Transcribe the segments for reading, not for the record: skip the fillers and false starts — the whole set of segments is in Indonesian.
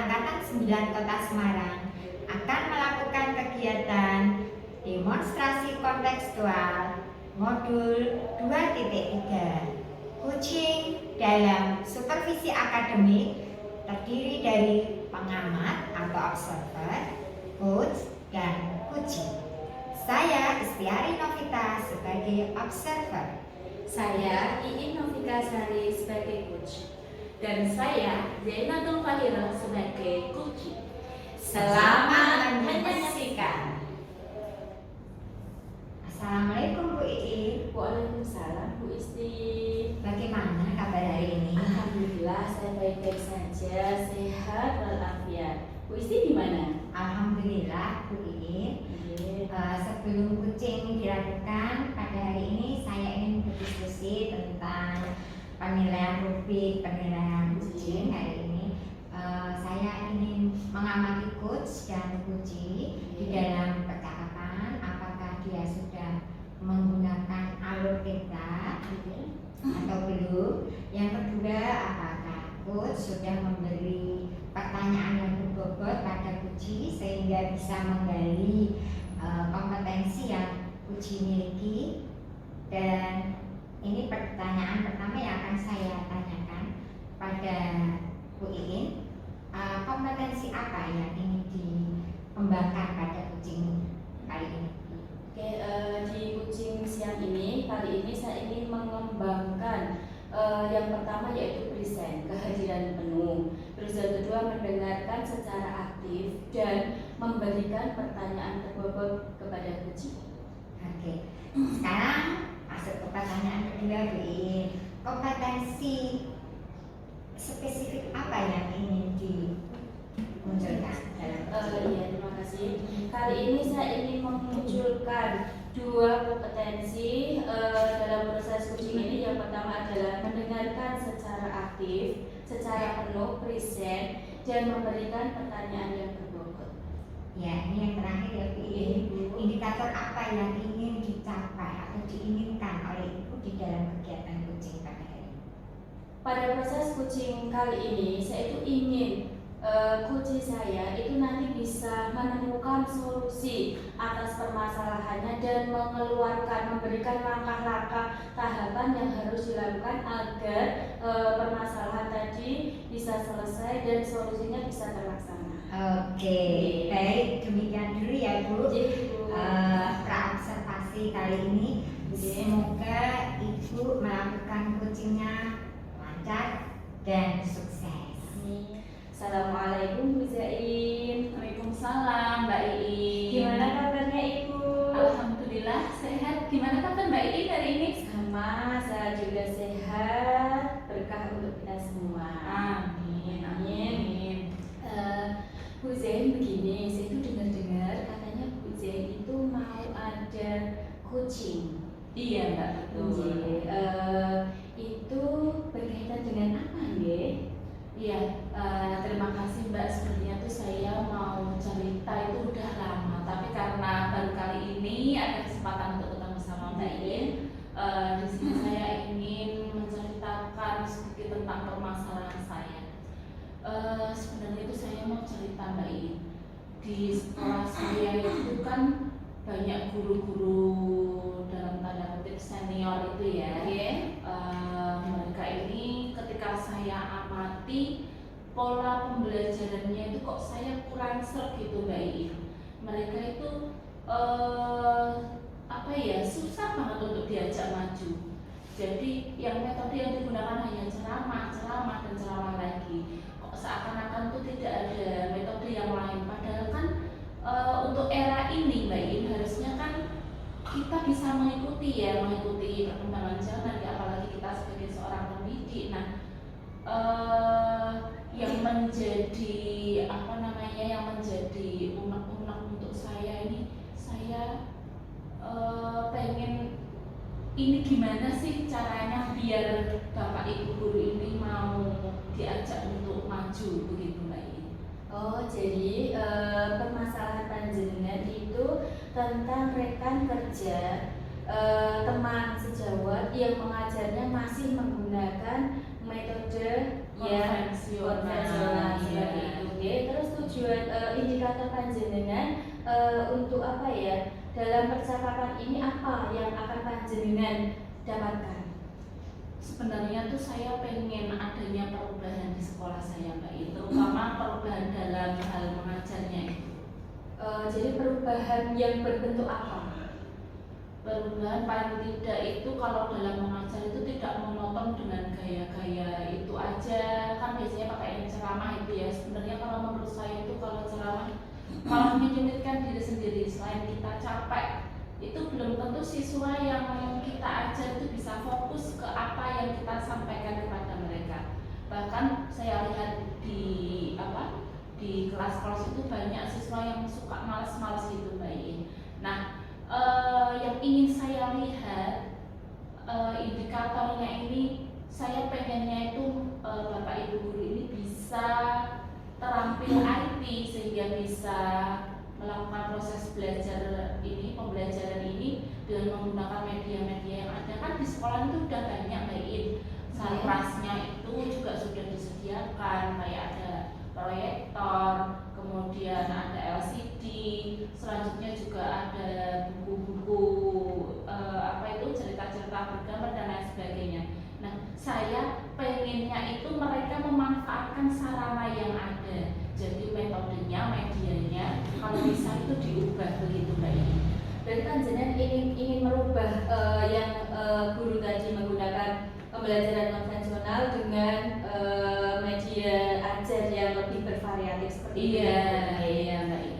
Angkatan 9 Kota Semarang akan melakukan kegiatan demonstrasi kontekstual modul 2.3 coaching dalam supervisi akademik terdiri dari pengamat atau observer, coach, dan coaching. Saya Istiari Novita sebagai observer. Saya Iin Novika Sari sebagai coach. Dan saya Zainatul Fahira sebagai coach. Selamat menyaksikan. Assalamualaikum Bu Iin. Waalaikumsalam Bu Isti. Bagaimana kabar hari ini? Alhamdulillah saya baik-baik saja, sehat walafiat. Bu Isti gimana? Alhamdulillah Bu Iin. Sebelum coaching dilakukan pada hari ini, saya ingin berdiskusi tentang penilaian rubrik penilaian coaching hari ini. Saya ingin mengamati coach dan coachee di dalam percakapan, apakah dia sudah menggunakan alur kita atau belum. Yang kedua, apakah coach sudah memberi pertanyaan yang berbobot pada coachee sehingga bisa menggali kompetensi yang coachee miliki. Dan ini pertanyaan pertama yang akan saya tanyakan pada Bu Iin. Kompetensi apa yang ingin dikembangkan pada coaching kali ini? Oke, di coaching siang ini, kali ini saya ingin mengembangkan yang pertama yaitu present, kehadiran penuh. Terus yang kedua mendengarkan secara aktif dan memberikan pertanyaan terbobot kepada coachee. Oke, sekarang masuk ke pertanyaan kedua Bu Iin. Kompetensi spesifik apa yang ingin dimunculkan dalam Iya, terima kasih. Kali ini saya ingin memunculkan dua kompetensi dalam proses coaching ini. Yang pertama adalah mendengarkan secara aktif, secara penuh, present, dan memberikan pertanyaan yang berbobot. Ya, ini yang terakhir ya Bu Iin. Indikator apa yang ingin dicapai atau diinginkan oleh Ibu di dalam kegiatan coaching pada hari ini? Pada proses coaching kali ini, saya itu ingin coaching saya itu nanti bisa menemukan solusi atas permasalahannya dan memberikan langkah-langkah tahapan yang harus dilakukan agar permasalahan tadi bisa selesai dan solusinya bisa terlaksana. Oke, baik, demikian dulu ya Bu. Praobservasi kali ini. Semoga Ibu melakukan coachingnya lancar dan sukses. Assalamualaikum Bu Zain. Waalaikumsalam Mbak Iin. Gimana kabarnya Ibu? Alhamdulillah sehat. Gimana kabar Mbak Iin hari ini? Sama, saya juga sehat. Berkah untuk kita semua. Amin. Amin. Bu Zain begini, saya itu dengar-dengar katanya Bu Zain itu mau ada coaching. Iya Mbak, betul. Itu berkaitan dengan apa nggih? Iya, terima kasih Mbak. Sebenarnya tuh saya mau cerita itu udah lama, tapi karena baru kali ini ada kesempatan untuk ketemu sama Mbak Iin, di sini saya ingin menceritakan sedikit tentang permasalahan saya. Sebenarnya itu saya mau cerita Mbak Iin. Di sekolah saya itu kan banyak guru-guru dalam tanda kutip senior itu ya. Mereka ini ketika saya amati pola pembelajarannya itu kok saya kurang serg gitu Mbak Iin. Mereka itu susah banget untuk diajak maju. Jadi yang metode yang digunakan hanya ceramah dan ceramah lagi. Kok seakan-akan tuh tidak ada metode yang lain. Padahal kan untuk era ini Mbak Iin harusnya kan kita bisa mengikuti perkembangan zaman, apalagi kita sebagai seorang pendidik. Nah, yang menjadi unek-unek untuk saya ini, saya pengen ini gimana sih caranya biar Bapak Ibu guru ini mau diajak untuk maju begitu Mbak Iin. Oh, jadi permasalahan panjenengan itu tentang rekan kerja teman sejawat yang mengajarnya masih menggunakan metode yang konvensional seperti itu, untuk apa ya, dalam percakapan ini apa yang akan panjenengan dapatkan? Sebenarnya tuh saya pengen adanya perubahan di sekolah saya Mbak Iin, terutama perubahan dalam hal mengajarnya itu. Jadi perubahan yang berbentuk apa? Perubahan paling tidak itu kalau dalam mengajar itu tidak monoton dengan gaya-gaya itu aja, kan biasanya pakai yang ceramah itu ya. Sebenarnya kalau menurut saya itu kalau ceramah malah menyulitkan diri sendiri. Selain kita capek, itu belum tentu siswa yang kita ajar itu bisa fokus ke apa yang kita sampaikan kepada mereka. Bahkan saya lihat di kelas-kelas itu banyak siswa yang suka malas-malas gitu Mbak Iin. Nah, yang ingin saya lihat indikatornya ini, saya pengennya itu Bapak Ibu guru ini bisa terampil IT sehingga bisa melakukan proses belajar ini, pembelajaran ini dengan menggunakan media-media yang ada. Kan di sekolah itu udah banyak Mbak Iin, satrasnya itu juga sudah disediakan, kayak ada proyektor, kemudian ada LCD, selanjutnya juga ada buku-buku cerita-cerita bergambar dan lain sebagainya. Nah, saya pengennya itu mereka memanfaatkan sarana yang ada. Jadi metodenya, medianya, kalau bisa itu diubah begitu Mbak Iin. Berarti panjenengan ingin merubah yang guru tadi menggunakan pembelajaran konvensional dengan media ajar yang lebih bervariatif seperti itu. Iya Mbak Iin.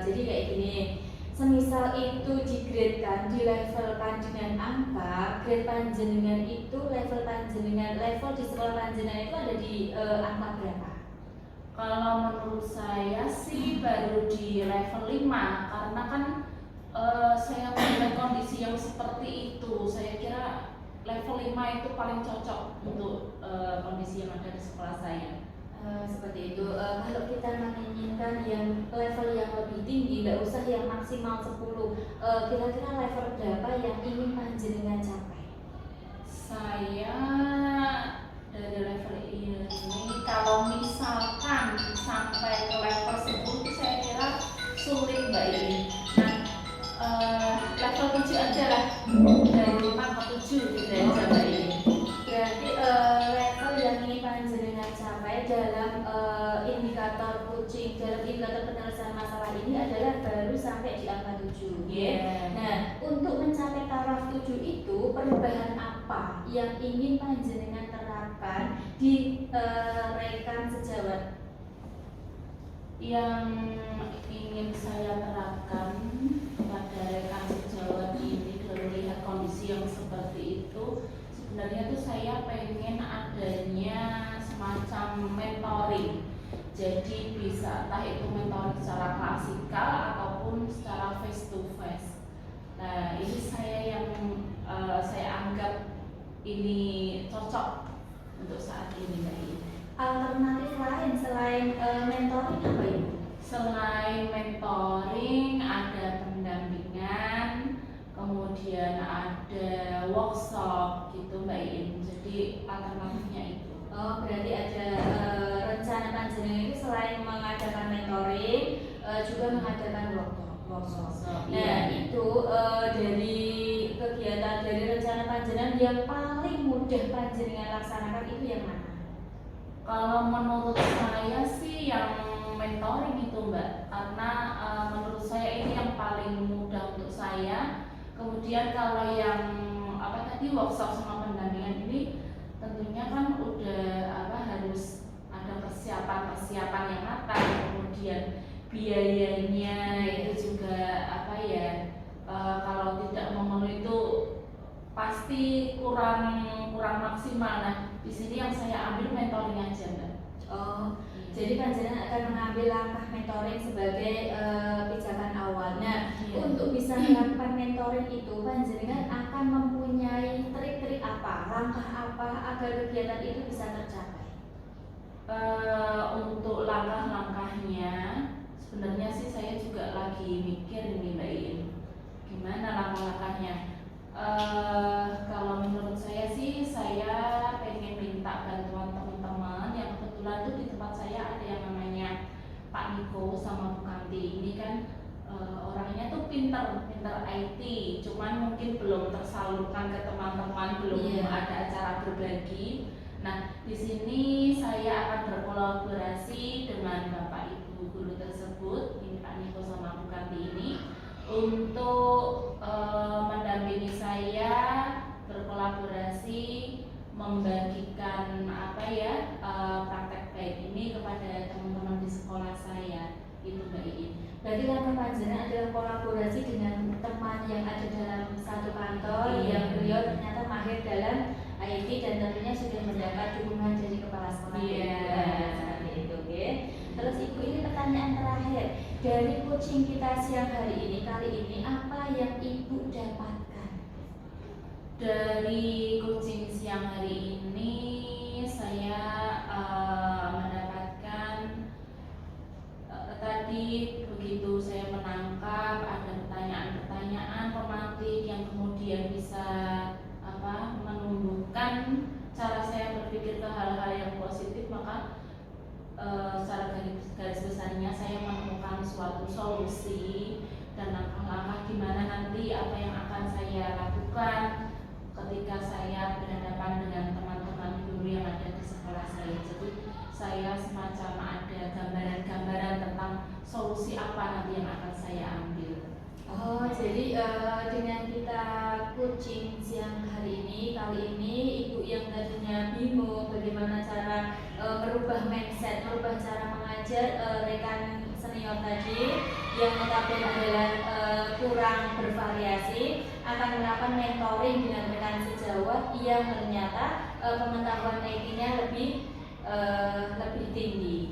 Jadi kayak gini, semisal itu digradekan, dilevelkan dengan angka, grade panjenengan itu level di sekolah panjenengan itu ada di angka berapa? Kalau menurut saya sih baru di level 5, karena kan saya melihat kondisi yang seperti itu. Saya kira level 5 itu paling cocok untuk kondisi yang ada di sekolah saya. Seperti itu. Kalau kita menginginkan yang level yang lebih tinggi, tidak usah yang maksimal 10, kira-kira level berapa yang ingin panjenengan capai? Saya dari level ini, kalau misalkan sampai ke level 10 itu saya kira sulit Mbak Iin. Nah, level 7 aja lah, dari 5 ke 7 gitu aja Mbak Iin. Berarti level yang ingin panjenengan capai dalam indikator coaching, dalam indikator penyelesaian masalah ini adalah baru sampai di angka 7. Yeah. Nah, untuk mencapai taraf 7 itu, perubahan apa yang ingin panjenengan terapkan di rekan sejawat? Yang ingin saya terapkan pada rekan sejawat ini dalam melihat kondisi yang seperti itu, sebenarnya tuh saya pengen adanya semacam mentoring. Jadi bisa entah itu mentoring secara klasikal ataupun secara face to face. Nah, ini saya anggap ini cocok untuk saat ini Mbak Iin. Alternatif lain selain mentoring apa itu? Selain mentoring ada pendampingan, kemudian ada workshop gitu Mbak Iin. Jadi alternatifnya itu. Oh, berarti ada rencana panjenengan itu selain mengadakan mentoring, juga mengadakan workshop. Nah, itu dari kegiatan, dari rencana panjenengan yang paling mudah panjenengan laksanakan itu yang mana? Kalau menurut saya sih yang mentoring itu Mbak, karena menurut saya ini yang paling mudah untuk saya. Kemudian kalau yang workshop sama pendampingan ini tentunya kan udah harus ada persiapan yang matang, kemudian biayanya itu juga kalau tidak memenuhi itu pasti kurang maksimal. Nah, di sini yang saya ambil mentoring aja Mbak. Oh, jadi panjenengan akan mengambil langkah mentoring sebagai pijakan awal. Nah, untuk bisa melakukan mentoring itu, panjenengan akan mempunyai trik-trik apa, langkah apa agar kegiatan itu bisa tercapai? Untuk langkah-langkahnya, sebenarnya sih saya juga lagi mikir ini Mbak Iin, gimana langkah-langkahnya. Kalau menurut saya sih, saya pengen minta bantuan teman-teman yang kebetulan tuh di tempat saya ada yang namanya Pak Niko sama Bu Kanti. Ini kan pinter IT, cuman mungkin belum tersalurkan ke teman-teman, belum Iya. ada acara berbagi. Nah, di sini saya akan berkolaborasi dengan Bapak Ibu guru tersebut, ini Pak Niko sama Bu Kanti ini, untuk mendampingi saya berkolaborasi membagikan praktek baik ini kepada teman-teman di sekolah saya. Itu Mbak Iin. Berarti langkah panjenengan adalah kolaborasi dengan teman yang ada dalam satu kantor yang beliau ternyata mahir dalam IT dan tentunya sudah mendapat dukungan dari kepala sekolah. Seperti itu, oke. Terus Ibu, ini pertanyaan terakhir dari coaching kita siang hari ini, kali ini apa yang Ibu dapatkan? Dari coaching siang hari ini saya mendapatkan tadi begitu saya menangkap ada pertanyaan-pertanyaan pematik yang kemudian bisa menumbuhkan cara saya berpikir ke hal-hal yang positif, maka secara garis besarnya saya menemukan suatu solusi dan langkah-langkah gimana nanti apa yang akan saya lakukan ketika saya berhadapan dengan teman-teman guru yang ada di sekolah saya. Jadi saya semacam ada gambaran-gambaran tentang solusi apa nanti yang akan saya ambil. Oh, jadi dengan kita coaching siang hari ini, kali ini Ibu yang tadinya bingung bagaimana cara merubah mindset, merubah cara mengajar rekan senior tadi yang notabene adalah kurang bervariasi, akan melakukan mentoring dengan rekan sejawat yang ternyata pengetahuan IT-nya lebih tinggi.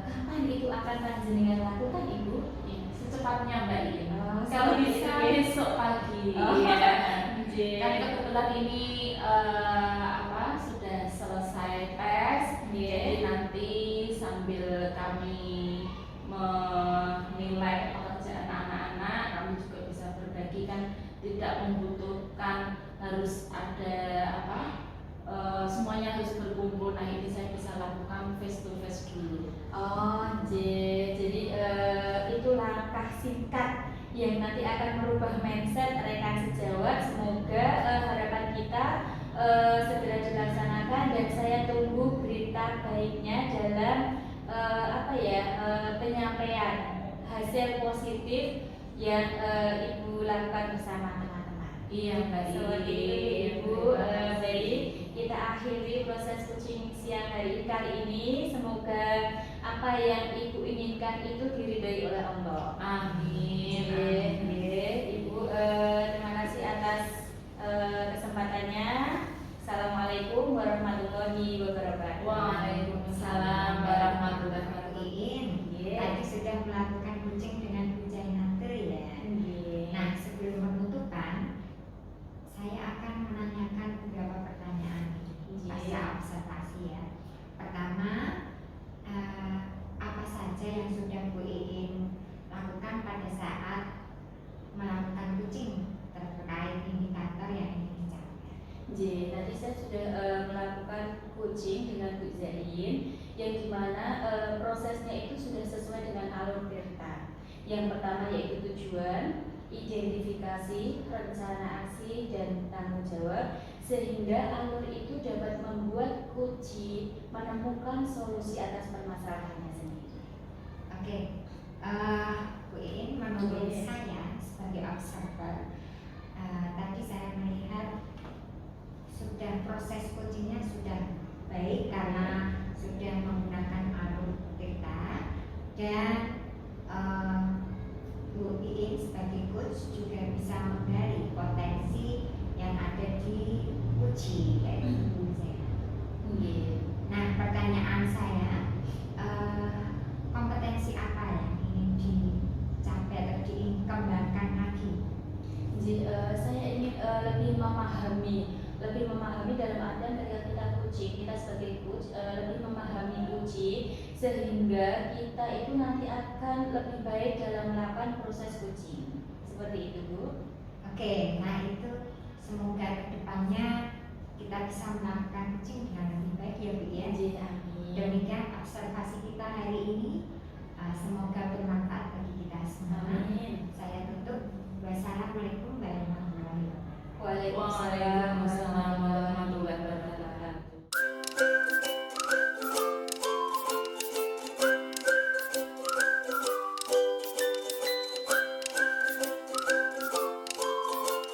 Kapan itu akan panjenengan lakukan, Ibu? Secepatnya Mbak Iin. Kalau bisa besok pagi. Kan kebetulan ini sudah selesai tes, jadi nanti sambil kami menilai pekerjaan anak-anak, kami juga bisa berbagi, kan tidak membutuhkan harus ada semuanya harus berkumpul. Nah, ini saya bisa lakukan face to face dulu. Jadi itu langkah singkat yang nanti akan merubah mindset rekan sejawat. Semoga harapan kita segera dilaksanakan dan saya tunggu berita baiknya dalam penyampaian hasil positif yang Ibu lakukan bersama teman-teman. Iya Mbak Iin. Seperti itu Ibu. Baik, kita akhiri proses coaching siang hari kali ini. Semoga apa yang Ibu inginkan itu diridhai oleh Allah. Amin. Ibu, terima kasih atas kesempatannya. Assalamualaikum warahmatullahi wabarakatuh. Waalaikumsalam warahmatullahi wabarakatuh. Tadi sudah melakukan coaching dengan Bu Jainate ya. Nah, sebelum penutupan, saya akan menanyakan beberapa pertanyaan pasca observasi ya. Pertama, apa saja yang sudah Bu Iin lakukan pada saat melakukan coaching terkait indikator yang ingin dicapai? Tadi saya sudah melakukan coaching dengan Bu Zain, yang dimana prosesnya itu sudah sesuai dengan alur Tirta. Yang pertama yaitu tujuan, identifikasi, rencana aksi, dan tanggung jawab, sehingga alur itu dapat membuat coach menemukan solusi atas permasalahannya sendiri. Oke, Bu Iin, menurut saya sebagai observer, tadi saya melihat sudah proses coachingnya sudah baik karena sudah menggunakan alur Tirta, dan Bu Iin sebagai coach juga bisa menggali potensi yang ada di coach yaitu Bu Zainate. Nah, pertanyaan saya, kompetensi apa yang ingin dicapai atau dikembangkan lagi? Saya ingin lebih memahami dalam artian ketika kita coaching, kita sebagai coach lebih memahami coaching sehingga kita itu nanti akan lebih baik dalam melakukan proses coaching. Seperti itu, Bu. Oke, nah itu semoga kedepannya kita bisa melakukan coaching dengan lebih baik ya Bu ya. Amin. Demikian observasi kita hari ini, semoga bermanfaat bagi kita semua. Amin. Saya tutup. Wassalamualaikum warahmatullahi wabarakatuh. Waalaikumsalam